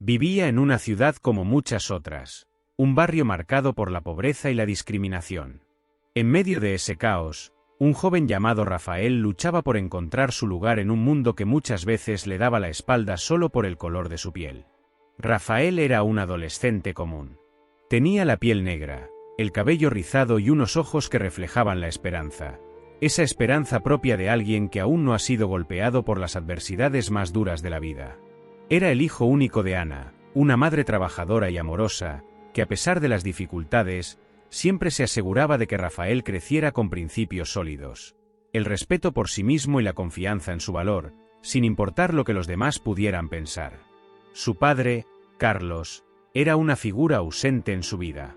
Vivía en una ciudad como muchas otras, un barrio marcado por la pobreza y la discriminación. En medio de ese caos, un joven llamado Rafael luchaba por encontrar su lugar en un mundo que muchas veces le daba la espalda solo por el color de su piel. Rafael era un adolescente común. Tenía la piel negra, el cabello rizado y unos ojos que reflejaban la esperanza. Esa esperanza propia de alguien que aún no ha sido golpeado por las adversidades más duras de la vida. Era el hijo único de Ana, una madre trabajadora y amorosa, que a pesar de las dificultades, siempre se aseguraba de que Rafael creciera con principios sólidos. El respeto por sí mismo y la confianza en su valor, sin importar lo que los demás pudieran pensar. Su padre, Carlos, era una figura ausente en su vida.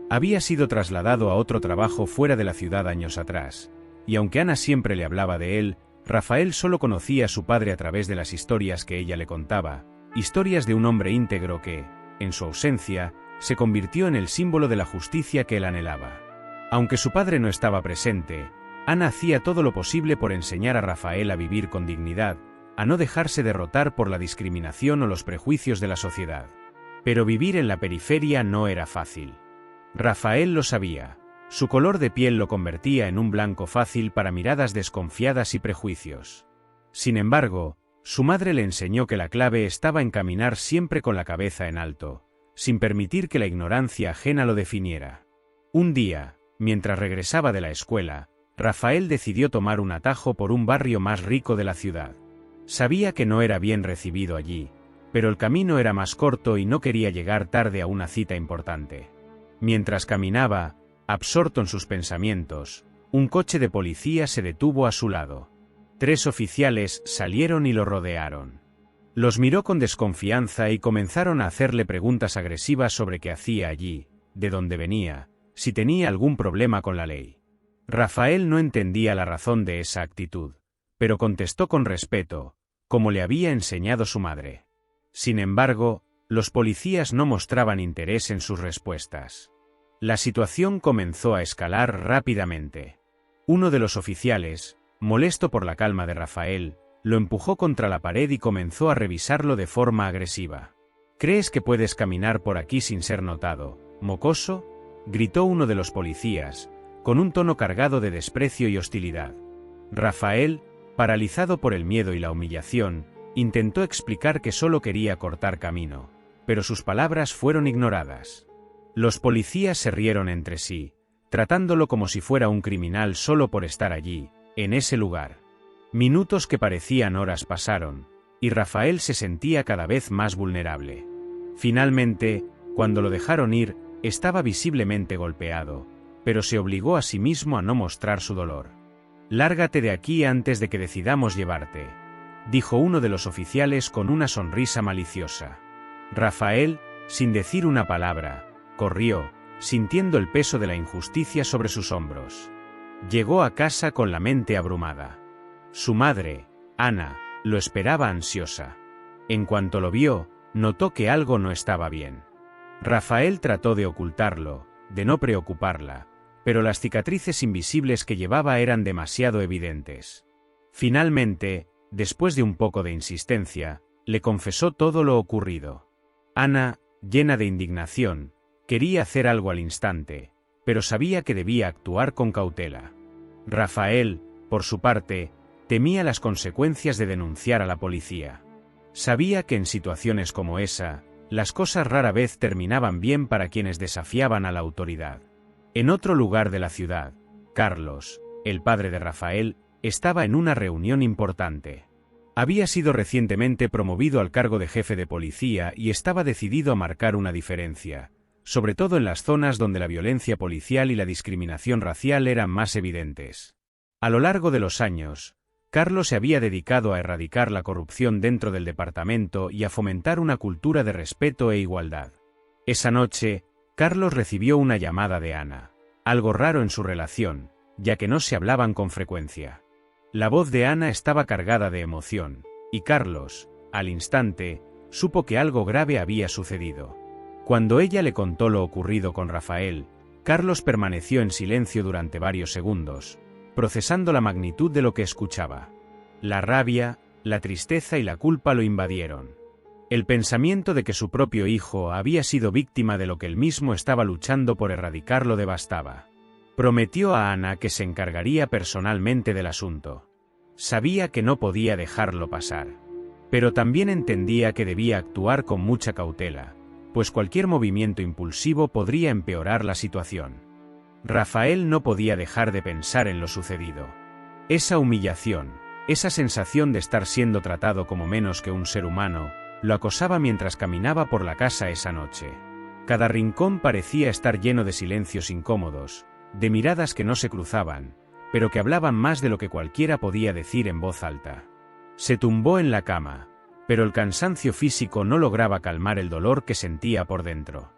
Había sido trasladado a otro trabajo fuera de la ciudad años atrás, y aunque Ana siempre le hablaba de él, Rafael solo conocía a su padre a través de las historias que ella le contaba, historias de un hombre íntegro que, en su ausencia, se convirtió en el símbolo de la justicia que él anhelaba. Aunque su padre no estaba presente, Ana hacía todo lo posible por enseñar a Rafael a vivir con dignidad, a no dejarse derrotar por la discriminación o los prejuicios de la sociedad. Pero vivir en la periferia no era fácil. Rafael lo sabía. Su color de piel lo convertía en un blanco fácil para miradas desconfiadas y prejuicios. Sin embargo, su madre le enseñó que la clave estaba en caminar siempre con la cabeza en alto, sin permitir que la ignorancia ajena lo definiera. Un día, mientras regresaba de la escuela, Rafael decidió tomar un atajo por un barrio más rico de la ciudad. Sabía que no era bien recibido allí, pero el camino era más corto y no quería llegar tarde a una cita importante. Mientras caminaba, absorto en sus pensamientos, un coche de policía se detuvo a su lado. 3 oficiales salieron y lo rodearon. Los miró con desconfianza y comenzaron a hacerle preguntas agresivas sobre qué hacía allí, de dónde venía, si tenía algún problema con la ley. Rafael no entendía la razón de esa actitud, pero contestó con respeto, como le había enseñado su madre. Sin embargo, los policías no mostraban interés en sus respuestas. La situación comenzó a escalar rápidamente. Uno de los oficiales, molesto por la calma de Rafael, lo empujó contra la pared y comenzó a revisarlo de forma agresiva. ¿Crees que puedes caminar por aquí sin ser notado, mocoso?, gritó uno de los policías, con un tono cargado de desprecio y hostilidad. Rafael, paralizado por el miedo y la humillación, intentó explicar que solo quería cortar camino, pero sus palabras fueron ignoradas. Los policías se rieron entre sí, tratándolo como si fuera un criminal solo por estar allí, en ese lugar. Minutos que parecían horas pasaron, y Rafael se sentía cada vez más vulnerable. Finalmente, cuando lo dejaron ir, estaba visiblemente golpeado, pero se obligó a sí mismo a no mostrar su dolor. «Lárgate de aquí antes de que decidamos llevarte», dijo uno de los oficiales con una sonrisa maliciosa. Rafael, sin decir una palabra, corrió, sintiendo el peso de la injusticia sobre sus hombros. Llegó a casa con la mente abrumada. Su madre, Ana, lo esperaba ansiosa. En cuanto lo vio, notó que algo no estaba bien. Rafael trató de ocultarlo, de no preocuparla, pero las cicatrices invisibles que llevaba eran demasiado evidentes. Finalmente, después de un poco de insistencia, le confesó todo lo ocurrido. Ana, llena de indignación, quería hacer algo al instante, pero sabía que debía actuar con cautela. Rafael, por su parte, temía las consecuencias de denunciar a la policía. Sabía que en situaciones como esa, las cosas rara vez terminaban bien para quienes desafiaban a la autoridad. En otro lugar de la ciudad, Carlos, el padre de Rafael, estaba en una reunión importante. Había sido recientemente promovido al cargo de jefe de policía y estaba decidido a marcar una diferencia, sobre todo en las zonas donde la violencia policial y la discriminación racial eran más evidentes. A lo largo de los años, Carlos se había dedicado a erradicar la corrupción dentro del departamento y a fomentar una cultura de respeto e igualdad. Esa noche, Carlos recibió una llamada de Ana, algo raro en su relación, ya que no se hablaban con frecuencia. La voz de Ana estaba cargada de emoción, y Carlos, al instante, supo que algo grave había sucedido. Cuando ella le contó lo ocurrido con Rafael, Carlos permaneció en silencio durante varios segundos, procesando la magnitud de lo que escuchaba. La rabia, la tristeza y la culpa lo invadieron. El pensamiento de que su propio hijo había sido víctima de lo que él mismo estaba luchando por erradicar lo devastaba. Prometió a Ana que se encargaría personalmente del asunto. Sabía que no podía dejarlo pasar. Pero también entendía que debía actuar con mucha cautela, pues cualquier movimiento impulsivo podría empeorar la situación. Rafael no podía dejar de pensar en lo sucedido. Esa humillación, esa sensación de estar siendo tratado como menos que un ser humano, lo acosaba mientras caminaba por la casa esa noche. Cada rincón parecía estar lleno de silencios incómodos, de miradas que no se cruzaban, pero que hablaban más de lo que cualquiera podía decir en voz alta. Se tumbó en la cama, pero el cansancio físico no lograba calmar el dolor que sentía por dentro.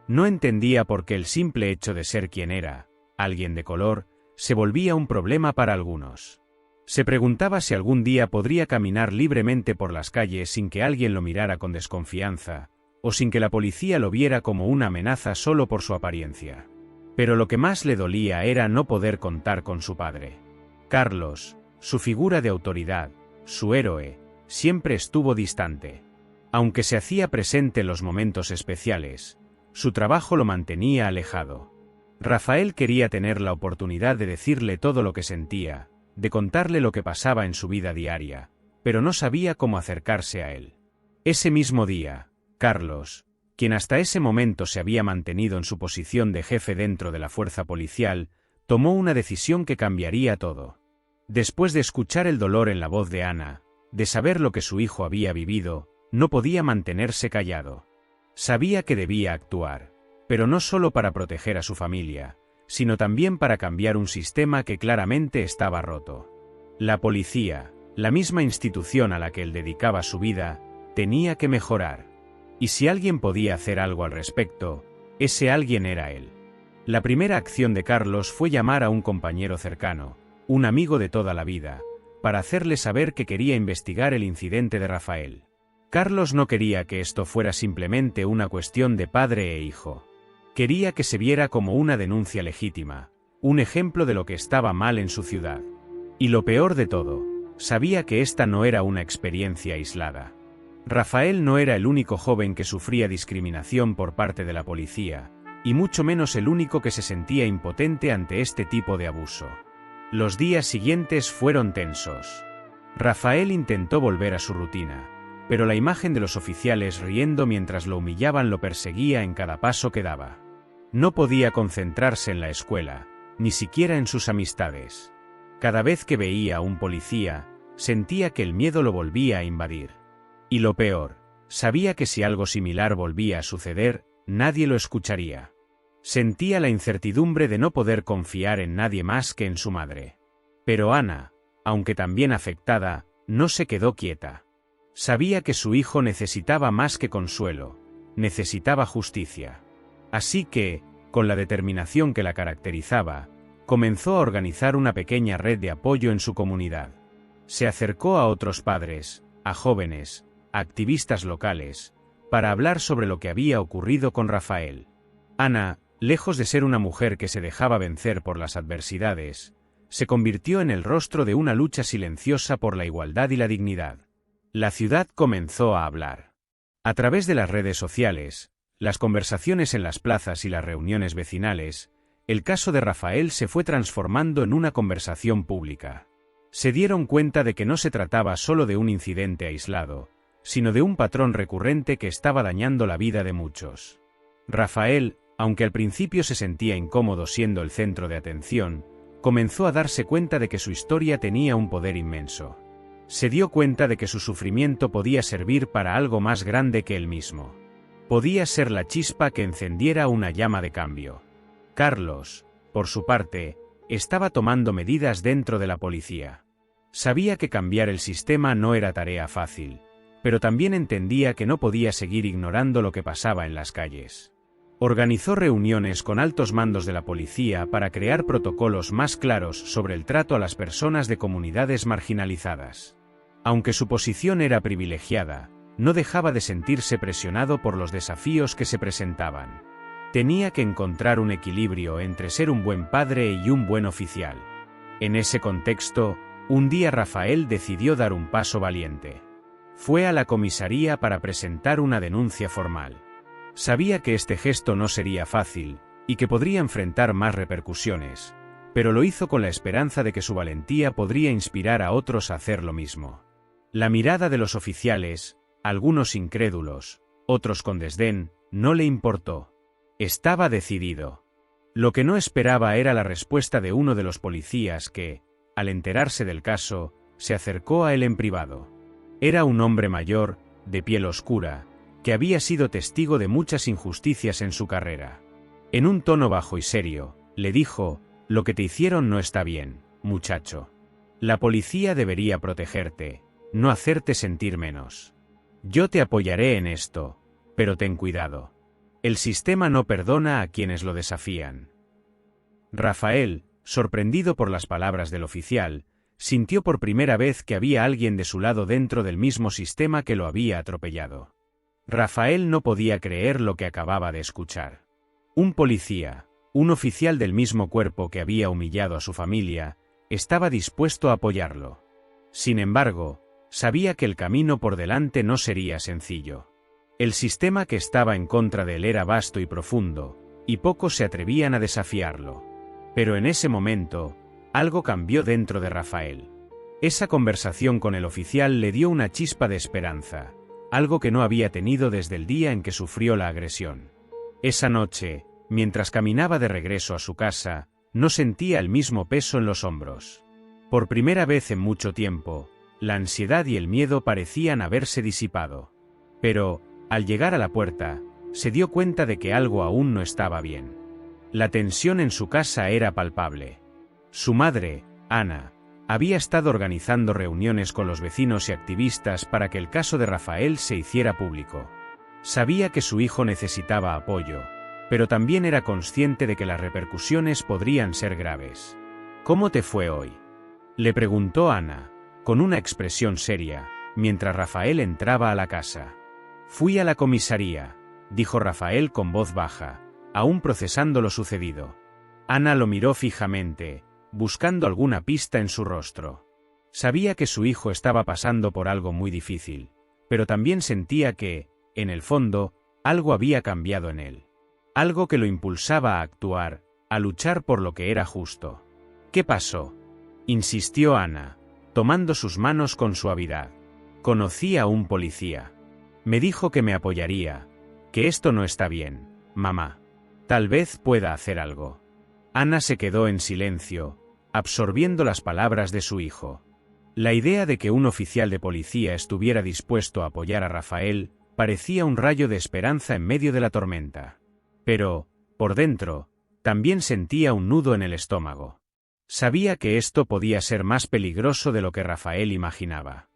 No entendía por qué el simple hecho de ser quien era, alguien de color, se volvía un problema para algunos. Se preguntaba si algún día podría caminar libremente por las calles sin que alguien lo mirara con desconfianza, o sin que la policía lo viera como una amenaza solo por su apariencia. Pero lo que más le dolía era no poder contar con su padre. Carlos, su figura de autoridad, su héroe, siempre estuvo distante. Aunque se hacía presente en los momentos especiales, su trabajo lo mantenía alejado. Rafael quería tener la oportunidad de decirle todo lo que sentía, de contarle lo que pasaba en su vida diaria, pero no sabía cómo acercarse a él. Ese mismo día, Carlos, quien hasta ese momento se había mantenido en su posición de jefe dentro de la fuerza policial, tomó una decisión que cambiaría todo. Después de escuchar el dolor en la voz de Ana, de saber lo que su hijo había vivido, no podía mantenerse callado. Sabía que debía actuar, pero no solo para proteger a su familia, sino también para cambiar un sistema que claramente estaba roto. La policía, la misma institución a la que él dedicaba su vida, tenía que mejorar. Y si alguien podía hacer algo al respecto, ese alguien era él. La primera acción de Carlos fue llamar a un compañero cercano, un amigo de toda la vida, para hacerle saber que quería investigar el incidente de Rafael. Carlos no quería que esto fuera simplemente una cuestión de padre e hijo. Quería que se viera como una denuncia legítima, un ejemplo de lo que estaba mal en su ciudad. Y lo peor de todo, sabía que esta no era una experiencia aislada. Rafael no era el único joven que sufría discriminación por parte de la policía, y mucho menos el único que se sentía impotente ante este tipo de abuso. Los días siguientes fueron tensos. Rafael intentó volver a su rutina, pero la imagen de los oficiales riendo mientras lo humillaban lo perseguía en cada paso que daba. No podía concentrarse en la escuela, ni siquiera en sus amistades. Cada vez que veía a un policía, sentía que el miedo lo volvía a invadir. Y lo peor, sabía que si algo similar volvía a suceder, nadie lo escucharía. Sentía la incertidumbre de no poder confiar en nadie más que en su madre. Pero Ana, aunque también afectada, no se quedó quieta. Sabía que su hijo necesitaba más que consuelo, necesitaba justicia. Así que, con la determinación que la caracterizaba, comenzó a organizar una pequeña red de apoyo en su comunidad. Se acercó a otros padres, a jóvenes, a activistas locales, para hablar sobre lo que había ocurrido con Rafael. Ana, lejos de ser una mujer que se dejaba vencer por las adversidades, se convirtió en el rostro de una lucha silenciosa por la igualdad y la dignidad. La ciudad comenzó a hablar. A través de las redes sociales, las conversaciones en las plazas y las reuniones vecinales, el caso de Rafael se fue transformando en una conversación pública. Se dieron cuenta de que no se trataba solo de un incidente aislado, sino de un patrón recurrente que estaba dañando la vida de muchos. Rafael, aunque al principio se sentía incómodo siendo el centro de atención, comenzó a darse cuenta de que su historia tenía un poder inmenso. Se dio cuenta de que su sufrimiento podía servir para algo más grande que él mismo. Podía ser la chispa que encendiera una llama de cambio. Carlos, por su parte, estaba tomando medidas dentro de la policía. Sabía que cambiar el sistema no era tarea fácil, pero también entendía que no podía seguir ignorando lo que pasaba en las calles. Organizó reuniones con altos mandos de la policía para crear protocolos más claros sobre el trato a las personas de comunidades marginalizadas. Aunque su posición era privilegiada, no dejaba de sentirse presionado por los desafíos que se presentaban. Tenía que encontrar un equilibrio entre ser un buen padre y un buen oficial. En ese contexto, un día Rafael decidió dar un paso valiente. Fue a la comisaría para presentar una denuncia formal. Sabía que este gesto no sería fácil, y que podría enfrentar más repercusiones, pero lo hizo con la esperanza de que su valentía podría inspirar a otros a hacer lo mismo. La mirada de los oficiales, algunos incrédulos, otros con desdén, no le importó. Estaba decidido. Lo que no esperaba era la respuesta de uno de los policías que, al enterarse del caso, se acercó a él en privado. Era un hombre mayor, de piel oscura, que había sido testigo de muchas injusticias en su carrera. En un tono bajo y serio, le dijo: «Lo que te hicieron no está bien, muchacho. La policía debería protegerte, no hacerte sentir menos. Yo te apoyaré en esto, pero ten cuidado. El sistema no perdona a quienes lo desafían». Rafael, sorprendido por las palabras del oficial, sintió por primera vez que había alguien de su lado dentro del mismo sistema que lo había atropellado. Rafael no podía creer lo que acababa de escuchar. Un policía, un oficial del mismo cuerpo que había humillado a su familia, estaba dispuesto a apoyarlo. Sin embargo, sabía que el camino por delante no sería sencillo. El sistema que estaba en contra de él era vasto y profundo, y pocos se atrevían a desafiarlo. Pero en ese momento, algo cambió dentro de Rafael. Esa conversación con el oficial le dio una chispa de esperanza, algo que no había tenido desde el día en que sufrió la agresión. Esa noche, mientras caminaba de regreso a su casa, no sentía el mismo peso en los hombros. Por primera vez en mucho tiempo, la ansiedad y el miedo parecían haberse disipado. Pero, al llegar a la puerta, se dio cuenta de que algo aún no estaba bien. La tensión en su casa era palpable. Su madre, Ana, había estado organizando reuniones con los vecinos y activistas para que el caso de Rafael se hiciera público. Sabía que su hijo necesitaba apoyo, pero también era consciente de que las repercusiones podrían ser graves. «¿Cómo te fue hoy?», le preguntó Ana, con una expresión seria, mientras Rafael entraba a la casa. «Fui a la comisaría», dijo Rafael con voz baja, aún procesando lo sucedido. Ana lo miró fijamente, buscando alguna pista en su rostro. Sabía que su hijo estaba pasando por algo muy difícil, pero también sentía que, en el fondo, algo había cambiado en él. Algo que lo impulsaba a actuar, a luchar por lo que era justo. «¿Qué pasó?», insistió Ana, tomando sus manos con suavidad. «Conocí a un policía. Me dijo que me apoyaría, que esto no está bien, mamá. Tal vez pueda hacer algo». Ana se quedó en silencio, absorbiendo las palabras de su hijo. La idea de que un oficial de policía estuviera dispuesto a apoyar a Rafael parecía un rayo de esperanza en medio de la tormenta. Pero, por dentro, también sentía un nudo en el estómago. Sabía que esto podía ser más peligroso de lo que Rafael imaginaba.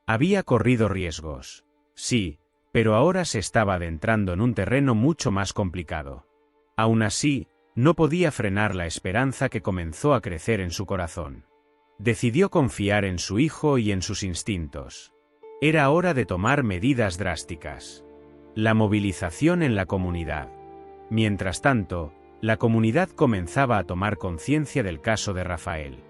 Había corrido riesgos, sí, pero ahora se estaba adentrando en un terreno mucho más complicado. Aún así, no podía frenar la esperanza que comenzó a crecer en su corazón. Decidió confiar en su hijo y en sus instintos. Era hora de tomar medidas drásticas. La movilización en la comunidad. Mientras tanto, la comunidad comenzaba a tomar conciencia del caso de Rafael.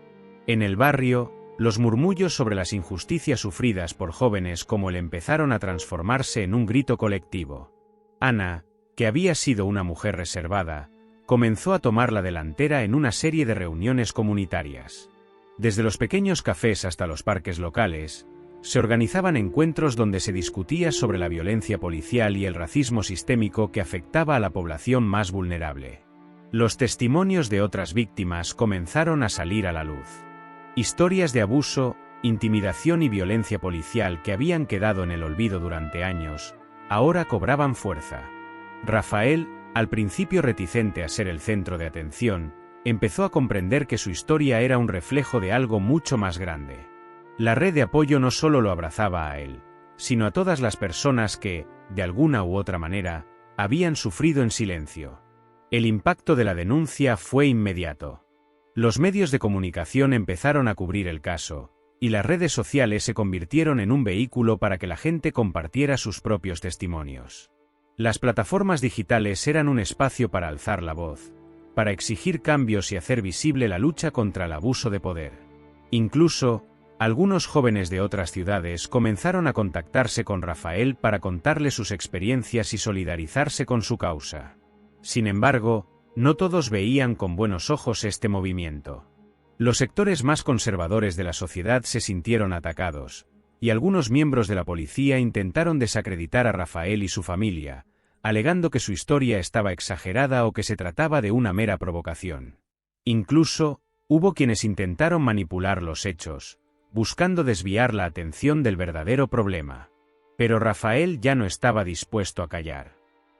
En el barrio, los murmullos sobre las injusticias sufridas por jóvenes como él empezaron a transformarse en un grito colectivo. Ana, que había sido una mujer reservada, comenzó a tomar la delantera en una serie de reuniones comunitarias. Desde los pequeños cafés hasta los parques locales, se organizaban encuentros donde se discutía sobre la violencia policial y el racismo sistémico que afectaba a la población más vulnerable. Los testimonios de otras víctimas comenzaron a salir a la luz. Historias de abuso, intimidación y violencia policial que habían quedado en el olvido durante años, ahora cobraban fuerza. Rafael, al principio reticente a ser el centro de atención, empezó a comprender que su historia era un reflejo de algo mucho más grande. La red de apoyo no solo lo abrazaba a él, sino a todas las personas que, de alguna u otra manera, habían sufrido en silencio. El impacto de la denuncia fue inmediato. Los medios de comunicación empezaron a cubrir el caso, y las redes sociales se convirtieron en un vehículo para que la gente compartiera sus propios testimonios. Las plataformas digitales eran un espacio para alzar la voz, para exigir cambios y hacer visible la lucha contra el abuso de poder. Incluso, Algunos jóvenes de otras ciudades comenzaron a contactarse con Rafael para contarle sus experiencias y solidarizarse con su causa. Sin embargo, no todos veían con buenos ojos este movimiento. Los sectores más conservadores de la sociedad se sintieron atacados, y algunos miembros de la policía intentaron desacreditar a Rafael y su familia, alegando que su historia estaba exagerada o que se trataba de una mera provocación. Incluso, hubo quienes intentaron manipular los hechos, buscando desviar la atención del verdadero problema. Pero Rafael ya no estaba dispuesto a callar.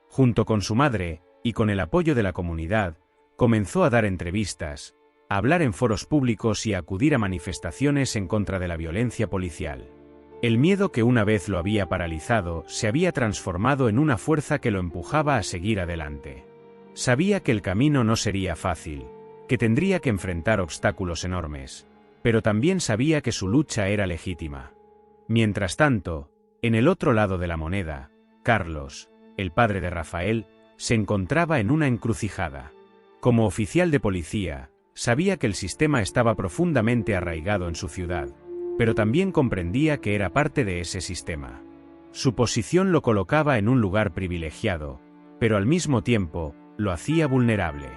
Junto con su madre, y con el apoyo de la comunidad, comenzó a dar entrevistas, a hablar en foros públicos y a acudir a manifestaciones en contra de la violencia policial. El miedo que una vez lo había paralizado se había transformado en una fuerza que lo empujaba a seguir adelante. Sabía que el camino no sería fácil, que tendría que enfrentar obstáculos enormes, pero también sabía que su lucha era legítima. Mientras tanto, en el otro lado de la moneda, Carlos, el padre de Rafael, se encontraba en una encrucijada. Como oficial de policía, sabía que el sistema estaba profundamente arraigado en su ciudad, pero también comprendía que era parte de ese sistema. Su posición lo colocaba en un lugar privilegiado, pero al mismo tiempo, lo hacía vulnerable.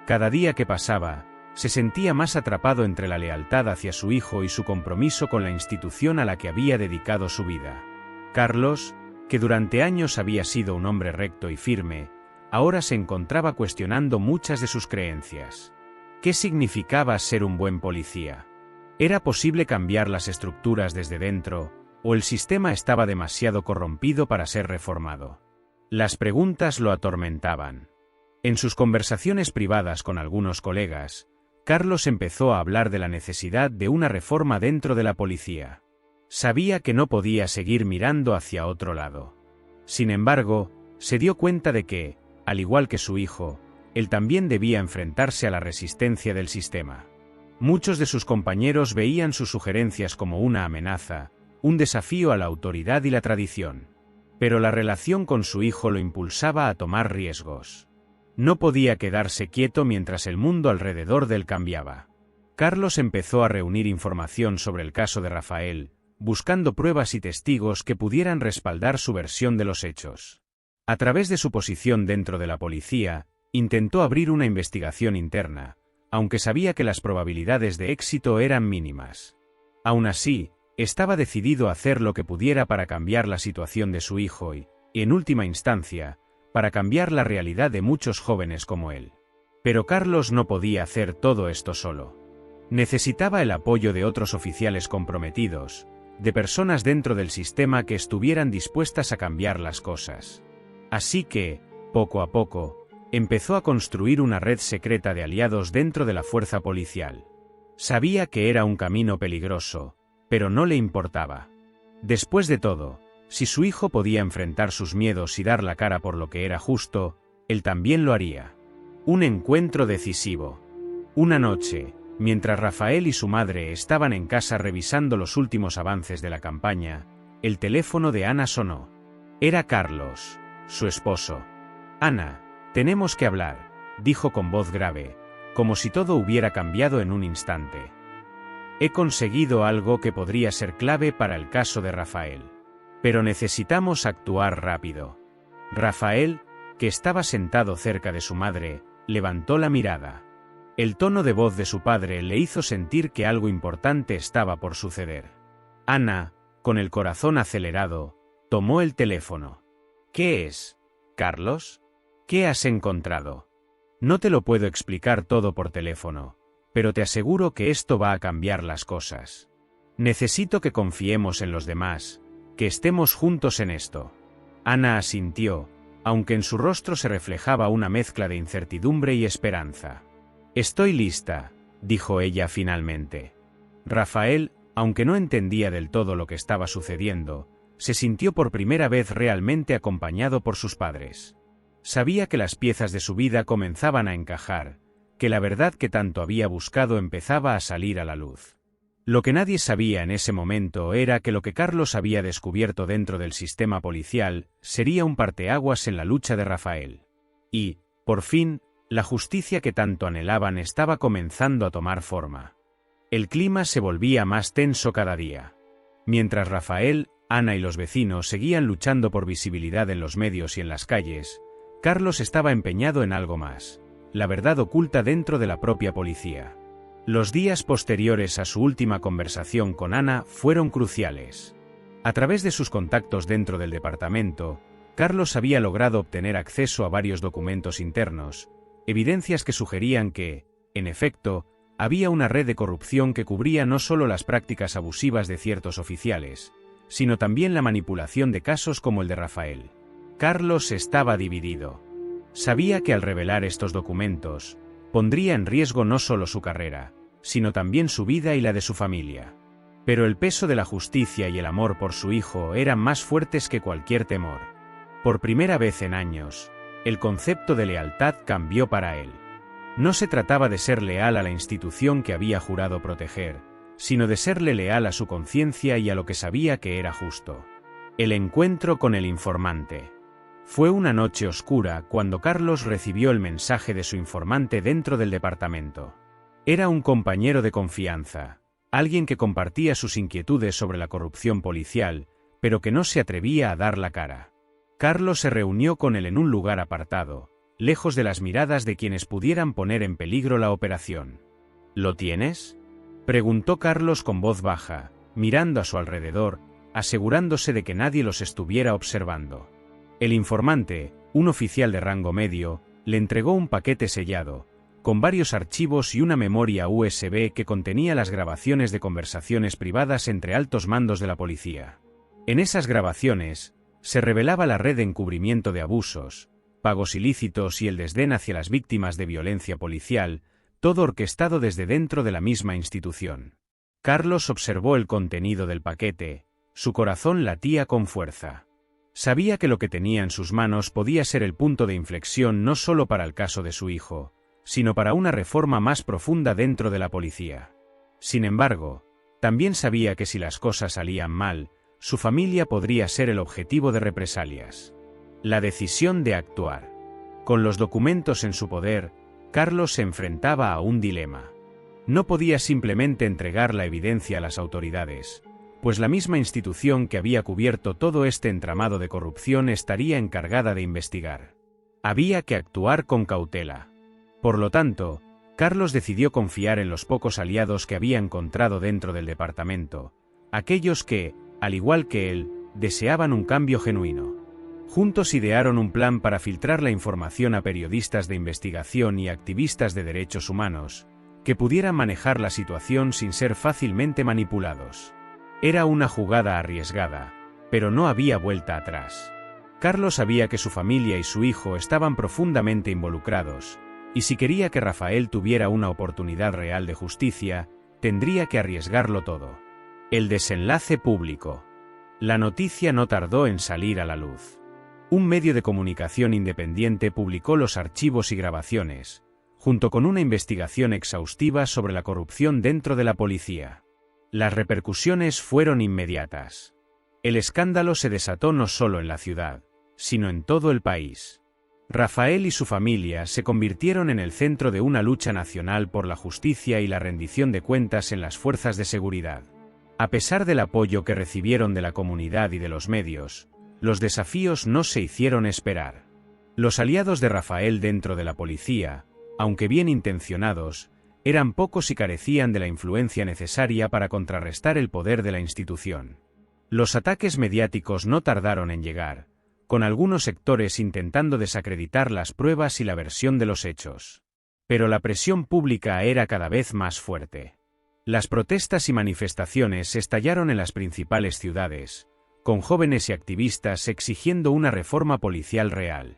Cada día que pasaba, se sentía más atrapado entre la lealtad hacia su hijo y su compromiso con la institución a la que había dedicado su vida. Carlos, que durante años había sido un hombre recto y firme, ahora se encontraba cuestionando muchas de sus creencias. ¿Qué significaba ser un buen policía? ¿Era posible cambiar las estructuras desde dentro, o el sistema estaba demasiado corrompido para ser reformado? Las preguntas lo atormentaban. En sus conversaciones privadas con algunos colegas, Carlos empezó a hablar de la necesidad de una reforma dentro de la policía. Sabía que no podía seguir mirando hacia otro lado. Sin embargo, se dio cuenta de que, al igual que su hijo, él también debía enfrentarse a la resistencia del sistema. Muchos de sus compañeros veían sus sugerencias como una amenaza, un desafío a la autoridad y la tradición. Pero la relación con su hijo lo impulsaba a tomar riesgos. No podía quedarse quieto mientras el mundo alrededor de él cambiaba. Carlos empezó a reunir información sobre el caso de Rafael, buscando pruebas y testigos que pudieran respaldar su versión de los hechos. A través de su posición dentro de la policía, intentó abrir una investigación interna, aunque sabía que las probabilidades de éxito eran mínimas. Aún así, estaba decidido a hacer lo que pudiera para cambiar la situación de su hijo y, en última instancia, para cambiar la realidad de muchos jóvenes como él. Pero Carlos no podía hacer todo esto solo. Necesitaba el apoyo de otros oficiales comprometidos, de personas dentro del sistema que estuvieran dispuestas a cambiar las cosas. Así que, poco a poco, empezó a construir una red secreta de aliados dentro de la fuerza policial. Sabía que era un camino peligroso, pero no le importaba. Después de todo, si su hijo podía enfrentar sus miedos y dar la cara por lo que era justo, él también lo haría. Un encuentro decisivo. Una noche, mientras Rafael y su madre estaban en casa revisando los últimos avances de la campaña, el teléfono de Ana sonó. Era Carlos, su esposo. «Ana, tenemos que hablar», dijo con voz grave, como si todo hubiera cambiado en un instante. «He conseguido algo que podría ser clave para el caso de Rafael. Pero necesitamos actuar rápido». Rafael, que estaba sentado cerca de su madre, levantó la mirada. El tono de voz de su padre le hizo sentir que algo importante estaba por suceder. Ana, con el corazón acelerado, tomó el teléfono. «¿Qué es, Carlos? ¿Qué has encontrado? No te lo puedo explicar todo por teléfono, pero te aseguro que esto va a cambiar las cosas. Necesito que confiemos en los demás, que estemos juntos en esto». Ana asintió, aunque en su rostro se reflejaba una mezcla de incertidumbre y esperanza. «Estoy lista», dijo ella finalmente. Rafael, aunque no entendía del todo lo que estaba sucediendo, se sintió por primera vez realmente acompañado por sus padres. Sabía que las piezas de su vida comenzaban a encajar, que la verdad que tanto había buscado empezaba a salir a la luz. Lo que nadie sabía en ese momento era que lo que Carlos había descubierto dentro del sistema policial sería un parteaguas en la lucha de Rafael. Y, por fin, la justicia que tanto anhelaban estaba comenzando a tomar forma. El clima se volvía más tenso cada día. Mientras Rafael, Ana y los vecinos seguían luchando por visibilidad en los medios y en las calles, Carlos estaba empeñado en algo más: la verdad oculta dentro de la propia policía. Los días posteriores a su última conversación con Ana fueron cruciales. A través de sus contactos dentro del departamento, Carlos había logrado obtener acceso a varios documentos internos, evidencias que sugerían que, en efecto, había una red de corrupción que cubría no solo las prácticas abusivas de ciertos oficiales, sino también la manipulación de casos como el de Rafael. Carlos estaba dividido. Sabía que al revelar estos documentos, pondría en riesgo no solo su carrera, sino también su vida y la de su familia. Pero el peso de la justicia y el amor por su hijo eran más fuertes que cualquier temor. Por primera vez en años, el concepto de lealtad cambió para él. No se trataba de ser leal a la institución que había jurado proteger, sino de serle leal a su conciencia y a lo que sabía que era justo. El encuentro con el informante. Fue una noche oscura cuando Carlos recibió el mensaje de su informante dentro del departamento. Era un compañero de confianza, alguien que compartía sus inquietudes sobre la corrupción policial, pero que no se atrevía a dar la cara. Carlos se reunió con él en un lugar apartado, lejos de las miradas de quienes pudieran poner en peligro la operación. ¿Lo tienes?, preguntó Carlos con voz baja, mirando a su alrededor, asegurándose de que nadie los estuviera observando. El informante, un oficial de rango medio, le entregó un paquete sellado, con varios archivos y una memoria USB que contenía las grabaciones de conversaciones privadas entre altos mandos de la policía. En esas grabaciones, se revelaba la red de encubrimiento de abusos, pagos ilícitos y el desdén hacia las víctimas de violencia policial, todo orquestado desde dentro de la misma institución. Carlos observó el contenido del paquete, su corazón latía con fuerza. Sabía que lo que tenía en sus manos podía ser el punto de inflexión no solo para el caso de su hijo, sino para una reforma más profunda dentro de la policía. Sin embargo, también sabía que si las cosas salían mal, su familia podría ser el objetivo de represalias. La decisión de actuar. Con los documentos en su poder, Carlos se enfrentaba a un dilema. No podía simplemente entregar la evidencia a las autoridades, pues la misma institución que había cubierto todo este entramado de corrupción estaría encargada de investigar. Había que actuar con cautela. Por lo tanto, Carlos decidió confiar en los pocos aliados que había encontrado dentro del departamento, aquellos que, al igual que él, deseaban un cambio genuino. Juntos idearon un plan para filtrar la información a periodistas de investigación y activistas de derechos humanos, que pudieran manejar la situación sin ser fácilmente manipulados. Era una jugada arriesgada, pero no había vuelta atrás. Carlos sabía que su familia y su hijo estaban profundamente involucrados, y si quería que Rafael tuviera una oportunidad real de justicia, tendría que arriesgarlo todo. El desenlace público. La noticia no tardó en salir a la luz. Un medio de comunicación independiente publicó los archivos y grabaciones, junto con una investigación exhaustiva sobre la corrupción dentro de la policía. Las repercusiones fueron inmediatas. El escándalo se desató no solo en la ciudad, sino en todo el país. Rafael y su familia se convirtieron en el centro de una lucha nacional por la justicia y la rendición de cuentas en las fuerzas de seguridad. A pesar del apoyo que recibieron de la comunidad y de los medios, los desafíos no se hicieron esperar. Los aliados de Rafael dentro de la policía, aunque bien intencionados, eran pocos y carecían de la influencia necesaria para contrarrestar el poder de la institución. Los ataques mediáticos no tardaron en llegar, con algunos sectores intentando desacreditar las pruebas y la versión de los hechos. Pero la presión pública era cada vez más fuerte. Las protestas y manifestaciones estallaron en las principales ciudades, con jóvenes y activistas exigiendo una reforma policial real.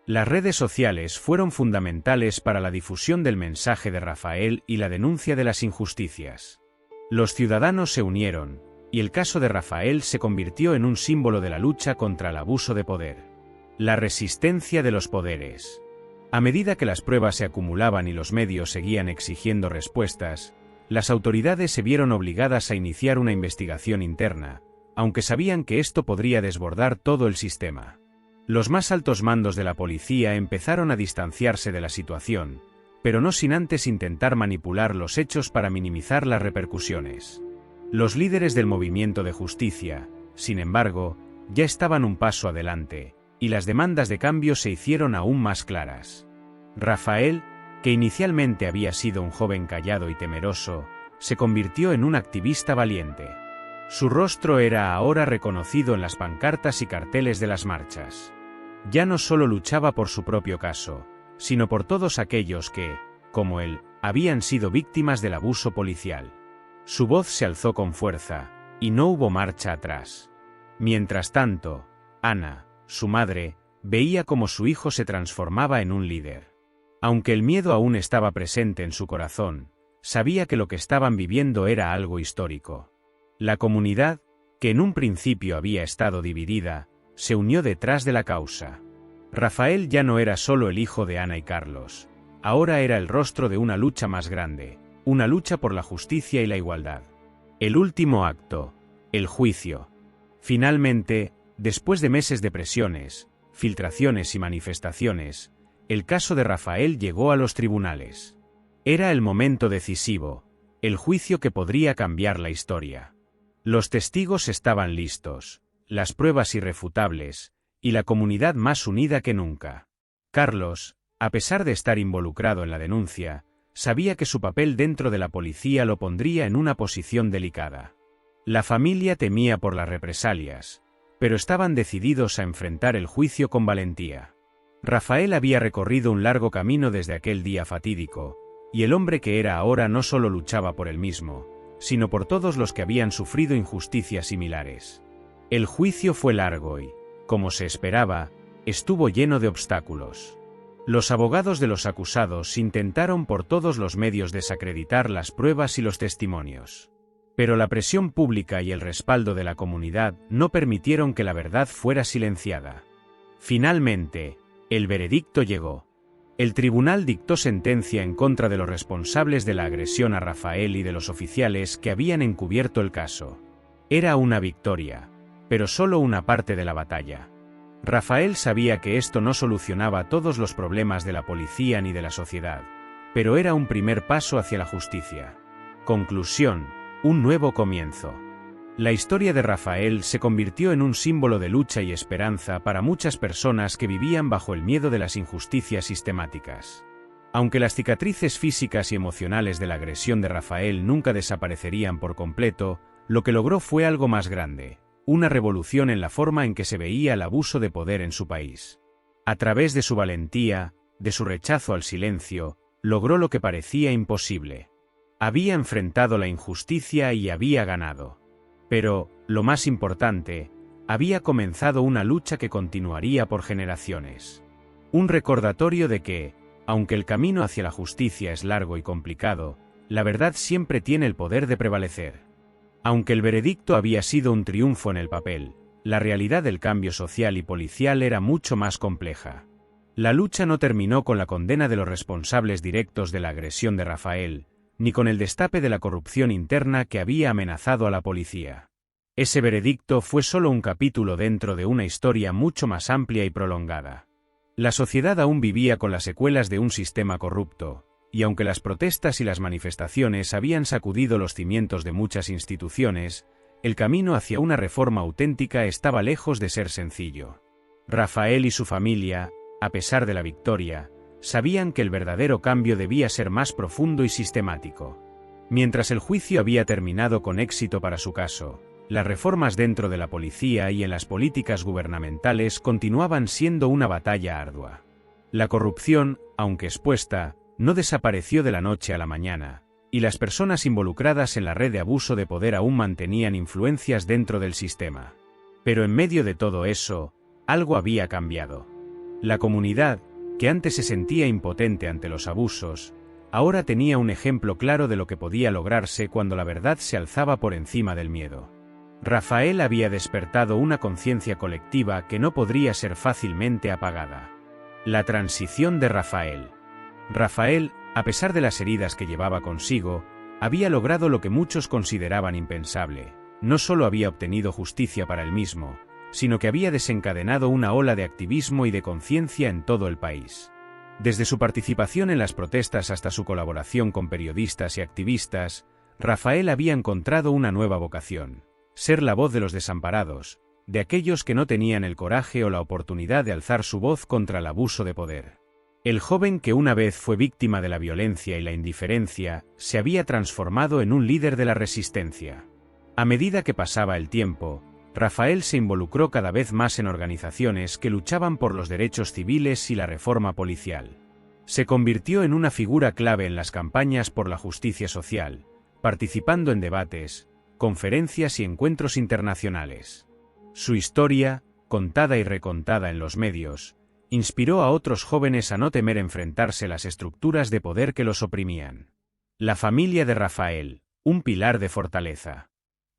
Las redes sociales fueron fundamentales para la difusión del mensaje de Rafael y la denuncia de las injusticias. Los ciudadanos se unieron, y el caso de Rafael se convirtió en un símbolo de la lucha contra el abuso de poder. La resistencia de los poderes. A medida que las pruebas se acumulaban y los medios seguían exigiendo respuestas, las autoridades se vieron obligadas a iniciar una investigación interna, aunque sabían que esto podría desbordar todo el sistema. Los más altos mandos de la policía empezaron a distanciarse de la situación, pero no sin antes intentar manipular los hechos para minimizar las repercusiones. Los líderes del movimiento de justicia, sin embargo, ya estaban un paso adelante, y las demandas de cambio se hicieron aún más claras. Rafael, que inicialmente había sido un joven callado y temeroso, se convirtió en un activista valiente. Su rostro era ahora reconocido en las pancartas y carteles de las marchas. Ya no solo luchaba por su propio caso, sino por todos aquellos que, como él, habían sido víctimas del abuso policial. Su voz se alzó con fuerza, y no hubo marcha atrás. Mientras tanto, Ana, su madre, veía cómo su hijo se transformaba en un líder. Aunque el miedo aún estaba presente en su corazón, sabía que lo que estaban viviendo era algo histórico. La comunidad, que en un principio había estado dividida, se unió detrás de la causa. Rafael ya no era solo el hijo de Ana y Carlos, ahora era el rostro de una lucha más grande, una lucha por la justicia y la igualdad. El último acto, el juicio. Finalmente, después de meses de presiones, filtraciones y manifestaciones, el caso de Rafael llegó a los tribunales. Era el momento decisivo, el juicio que podría cambiar la historia. Los testigos estaban listos, las pruebas irrefutables, y la comunidad más unida que nunca. Carlos, a pesar de estar involucrado en la denuncia, sabía que su papel dentro de la policía lo pondría en una posición delicada. La familia temía por las represalias, pero estaban decididos a enfrentar el juicio con valentía. Rafael había recorrido un largo camino desde aquel día fatídico, y el hombre que era ahora no solo luchaba por él mismo, sino por todos los que habían sufrido injusticias similares. El juicio fue largo y, como se esperaba, estuvo lleno de obstáculos. Los abogados de los acusados intentaron por todos los medios desacreditar las pruebas y los testimonios. Pero la presión pública y el respaldo de la comunidad no permitieron que la verdad fuera silenciada. Finalmente, el veredicto llegó. El tribunal dictó sentencia en contra de los responsables de la agresión a Rafael y de los oficiales que habían encubierto el caso. Era una victoria, pero solo una parte de la batalla. Rafael sabía que esto no solucionaba todos los problemas de la policía ni de la sociedad, pero era un primer paso hacia la justicia. Conclusión, un nuevo comienzo. La historia de Rafael se convirtió en un símbolo de lucha y esperanza para muchas personas que vivían bajo el miedo de las injusticias sistemáticas. Aunque las cicatrices físicas y emocionales de la agresión de Rafael nunca desaparecerían por completo, lo que logró fue algo más grande, una revolución en la forma en que se veía el abuso de poder en su país. A través de su valentía, de su rechazo al silencio, logró lo que parecía imposible. Había enfrentado la injusticia y había ganado. Pero, lo más importante, había comenzado una lucha que continuaría por generaciones. Un recordatorio de que, aunque el camino hacia la justicia es largo y complicado, la verdad siempre tiene el poder de prevalecer. Aunque el veredicto había sido un triunfo en el papel, la realidad del cambio social y policial era mucho más compleja. La lucha no terminó con la condena de los responsables directos de la agresión de Rafael, ni con el destape de la corrupción interna que había amenazado a la policía. Ese veredicto fue solo un capítulo dentro de una historia mucho más amplia y prolongada. La sociedad aún vivía con las secuelas de un sistema corrupto, y aunque las protestas y las manifestaciones habían sacudido los cimientos de muchas instituciones, el camino hacia una reforma auténtica estaba lejos de ser sencillo. Rafael y su familia, a pesar de la victoria, sabían que el verdadero cambio debía ser más profundo y sistemático. Mientras el juicio había terminado con éxito para su caso, las reformas dentro de la policía y en las políticas gubernamentales continuaban siendo una batalla ardua. La corrupción, aunque expuesta, no desapareció de la noche a la mañana, y las personas involucradas en la red de abuso de poder aún mantenían influencias dentro del sistema. Pero en medio de todo eso, algo había cambiado. La comunidad, que antes se sentía impotente ante los abusos, ahora tenía un ejemplo claro de lo que podía lograrse cuando la verdad se alzaba por encima del miedo. Rafael había despertado una conciencia colectiva que no podría ser fácilmente apagada. La transición de Rafael. Rafael, a pesar de las heridas que llevaba consigo, había logrado lo que muchos consideraban impensable. No solo había obtenido justicia para él mismo, sino que había desencadenado una ola de activismo y de conciencia en todo el país. Desde su participación en las protestas hasta su colaboración con periodistas y activistas, Rafael había encontrado una nueva vocación: ser la voz de los desamparados, de aquellos que no tenían el coraje o la oportunidad de alzar su voz contra el abuso de poder. El joven que una vez fue víctima de la violencia y la indiferencia, se había transformado en un líder de la resistencia. A medida que pasaba el tiempo, Rafael se involucró cada vez más en organizaciones que luchaban por los derechos civiles y la reforma policial. Se convirtió en una figura clave en las campañas por la justicia social, participando en debates, conferencias y encuentros internacionales. Su historia, contada y recontada en los medios, inspiró a otros jóvenes a no temer enfrentarse a las estructuras de poder que los oprimían. La familia de Rafael, un pilar de fortaleza.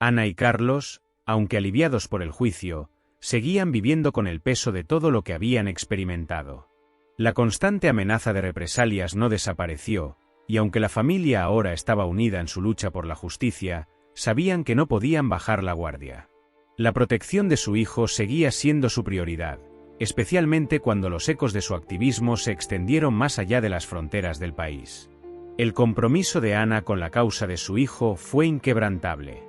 Ana y Carlos, aunque aliviados por el juicio, seguían viviendo con el peso de todo lo que habían experimentado. La constante amenaza de represalias no desapareció, y aunque la familia ahora estaba unida en su lucha por la justicia, sabían que no podían bajar la guardia. La protección de su hijo seguía siendo su prioridad, especialmente cuando los ecos de su activismo se extendieron más allá de las fronteras del país. El compromiso de Ana con la causa de su hijo fue inquebrantable.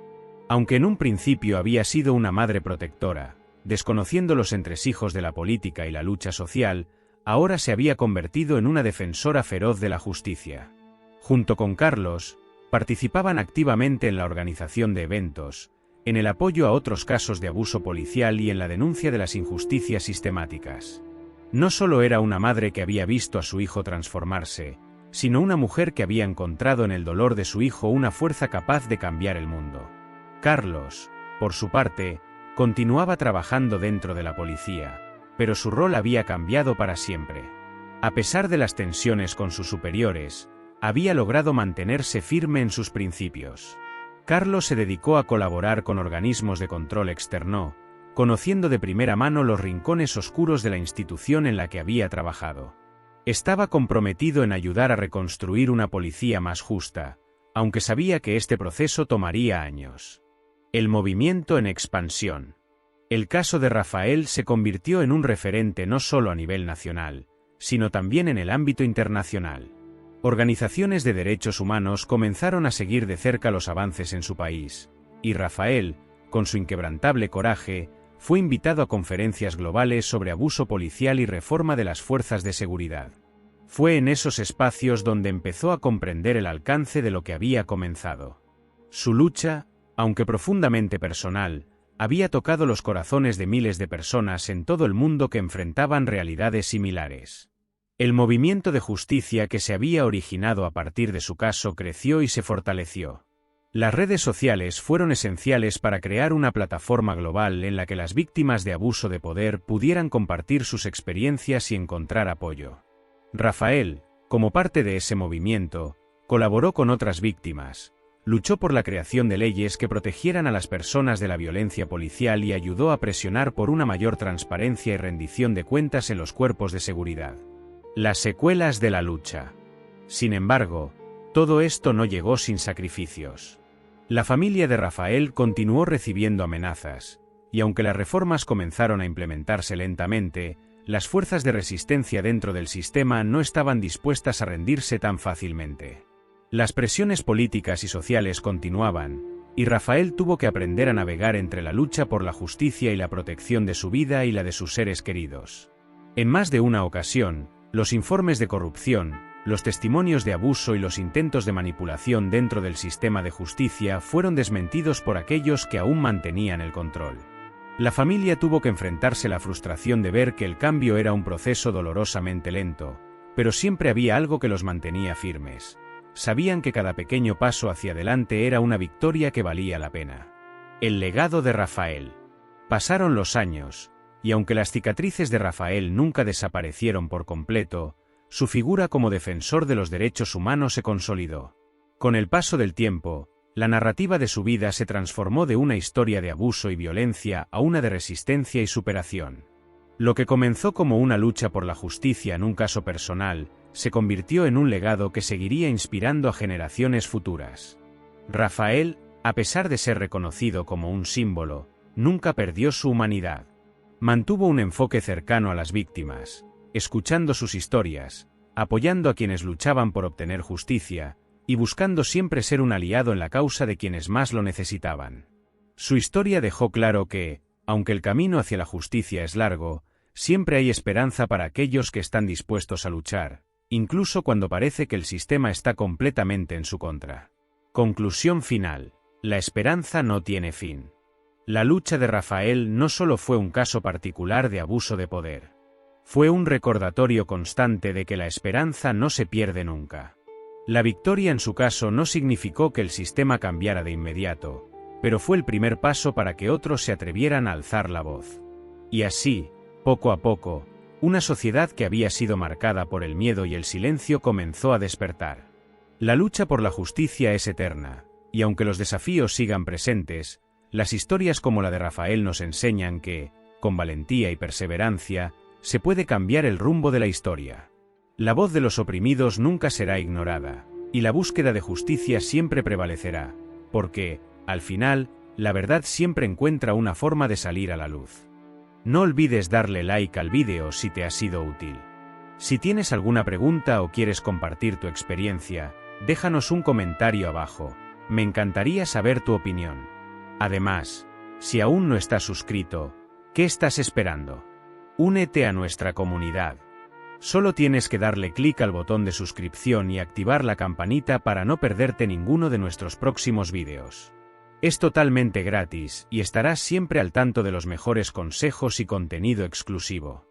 Aunque en un principio había sido una madre protectora, desconociendo los entresijos de la política y la lucha social, ahora se había convertido en una defensora feroz de la justicia. Junto con Carlos, participaban activamente en la organización de eventos, en el apoyo a otros casos de abuso policial y en la denuncia de las injusticias sistemáticas. No solo era una madre que había visto a su hijo transformarse, sino una mujer que había encontrado en el dolor de su hijo una fuerza capaz de cambiar el mundo. Carlos, por su parte, continuaba trabajando dentro de la policía, pero su rol había cambiado para siempre. A pesar de las tensiones con sus superiores, había logrado mantenerse firme en sus principios. Carlos se dedicó a colaborar con organismos de control externo, conociendo de primera mano los rincones oscuros de la institución en la que había trabajado. Estaba comprometido en ayudar a reconstruir una policía más justa, aunque sabía que este proceso tomaría años. El movimiento en expansión. El caso de Rafael se convirtió en un referente no solo a nivel nacional, sino también en el ámbito internacional. Organizaciones de derechos humanos comenzaron a seguir de cerca los avances en su país, y Rafael, con su inquebrantable coraje, fue invitado a conferencias globales sobre abuso policial y reforma de las fuerzas de seguridad. Fue en esos espacios donde empezó a comprender el alcance de lo que había comenzado. Su lucha, aunque profundamente personal, había tocado los corazones de miles de personas en todo el mundo que enfrentaban realidades similares. El movimiento de justicia que se había originado a partir de su caso creció y se fortaleció. Las redes sociales fueron esenciales para crear una plataforma global en la que las víctimas de abuso de poder pudieran compartir sus experiencias y encontrar apoyo. Rafael, como parte de ese movimiento, colaboró con otras víctimas, luchó por la creación de leyes que protegieran a las personas de la violencia policial y ayudó a presionar por una mayor transparencia y rendición de cuentas en los cuerpos de seguridad. Las secuelas de la lucha. Sin embargo, todo esto no llegó sin sacrificios. La familia de Rafael continuó recibiendo amenazas, y aunque las reformas comenzaron a implementarse lentamente, las fuerzas de resistencia dentro del sistema no estaban dispuestas a rendirse tan fácilmente. Las presiones políticas y sociales continuaban, y Rafael tuvo que aprender a navegar entre la lucha por la justicia y la protección de su vida y la de sus seres queridos. En más de una ocasión, los informes de corrupción, los testimonios de abuso y los intentos de manipulación dentro del sistema de justicia fueron desmentidos por aquellos que aún mantenían el control. La familia tuvo que enfrentarse a la frustración de ver que el cambio era un proceso dolorosamente lento, pero siempre había algo que los mantenía firmes. Sabían que cada pequeño paso hacia adelante era una victoria que valía la pena. El legado de Rafael. Pasaron los años, y aunque las cicatrices de Rafael nunca desaparecieron por completo, su figura como defensor de los derechos humanos se consolidó. Con el paso del tiempo, la narrativa de su vida se transformó de una historia de abuso y violencia a una de resistencia y superación. Lo que comenzó como una lucha por la justicia en un caso personal, se convirtió en un legado que seguiría inspirando a generaciones futuras. Rafael, a pesar de ser reconocido como un símbolo, nunca perdió su humanidad. Mantuvo un enfoque cercano a las víctimas, escuchando sus historias, apoyando a quienes luchaban por obtener justicia, y buscando siempre ser un aliado en la causa de quienes más lo necesitaban. Su historia dejó claro que, aunque el camino hacia la justicia es largo, siempre hay esperanza para aquellos que están dispuestos a luchar, incluso cuando parece que el sistema está completamente en su contra. Conclusión final: la esperanza no tiene fin. La lucha de Rafael no solo fue un caso particular de abuso de poder. Fue un recordatorio constante de que la esperanza no se pierde nunca. La victoria en su caso no significó que el sistema cambiara de inmediato, pero fue el primer paso para que otros se atrevieran a alzar la voz. Y así, poco a poco, una sociedad que había sido marcada por el miedo y el silencio comenzó a despertar. La lucha por la justicia es eterna, y aunque los desafíos sigan presentes, las historias como la de Rafael nos enseñan que, con valentía y perseverancia, se puede cambiar el rumbo de la historia. La voz de los oprimidos nunca será ignorada, y la búsqueda de justicia siempre prevalecerá, porque, al final, la verdad siempre encuentra una forma de salir a la luz. No olvides darle like al vídeo si te ha sido útil. Si tienes alguna pregunta o quieres compartir tu experiencia, déjanos un comentario abajo, me encantaría saber tu opinión. Además, si aún no estás suscrito, ¿qué estás esperando? Únete a nuestra comunidad. Solo tienes que darle clic al botón de suscripción y activar la campanita para no perderte ninguno de nuestros próximos vídeos. Es totalmente gratis y estarás siempre al tanto de los mejores consejos y contenido exclusivo.